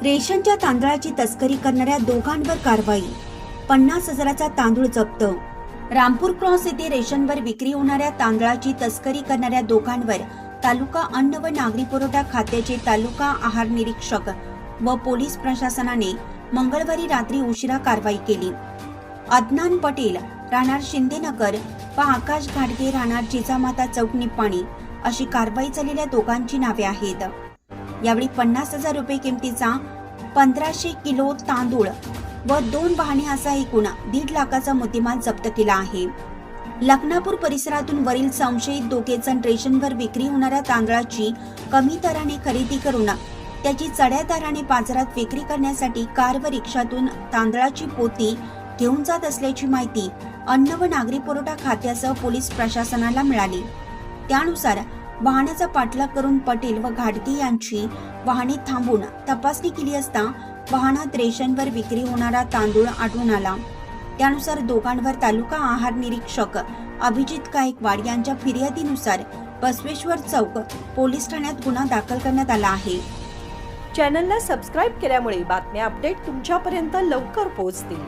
रेशनच्या तांदळाची तस्करी करणाऱ्या दोघांवर कारवाई. 50,000चा तांदूळ जप्त. रामपूर क्रॉस येथे रेशनवर विक्री होणाऱ्या तांदळाची तस्करी करणाऱ्या दोघांवर तालुका अन्न व नागरी पुरवठा खात्याचे तालुका आहार निरीक्षक व पोलीस प्रशासनाने मंगळवारी रात्री उशिरा कारवाई केली. अदनान पटेल राहणार शिंदेनगर व आकाश घाटगे राहणार जिजामाता चौक निपाणी अशी कारवाई झालेल्या दोघांची नावे आहेत. यावेळी 50,000 रुपये किमतीचा 1500 किलो तांदूळ व 2 वाहने असा एकूण 1.5 लाखाचा मुद्देमाल जप्त केला आहे. लखनापूर परिसरातून वरील संशयित दोघे जण रेशनवर विक्री होणाऱ्या तांदळाची कमी दराने खरेदी करून त्याची चढ्या दराने बाजारात विक्री करण्यासाठी कार व रिक्षातून तांदळाची पोती घेऊन जात असल्याची माहिती अन्न व नागरी पुरवठा खात्यासह पोलीस प्रशासनाला मिळाली. त्यानुसार वाहनाचा पाठलाग करून पटेल व घाटगे यांची वाहने थांबून तपासणी केली असता वाहनात रेशनवर विक्री होणारा तांदूळ आढळून आला. त्यानुसार दोघांवर तालुका आहार निरीक्षक अभिजित गायकवाड यांच्या फिर्यादीनुसार बसवेश्वर चौक पोलीस ठाण्यात गुन्हा दाखल करण्यात आला आहे. चॅनलला सबस्क्राईब केल्यामुळे बातम्या अपडेट तुमच्यापर्यंत लवकर पोहोचतील.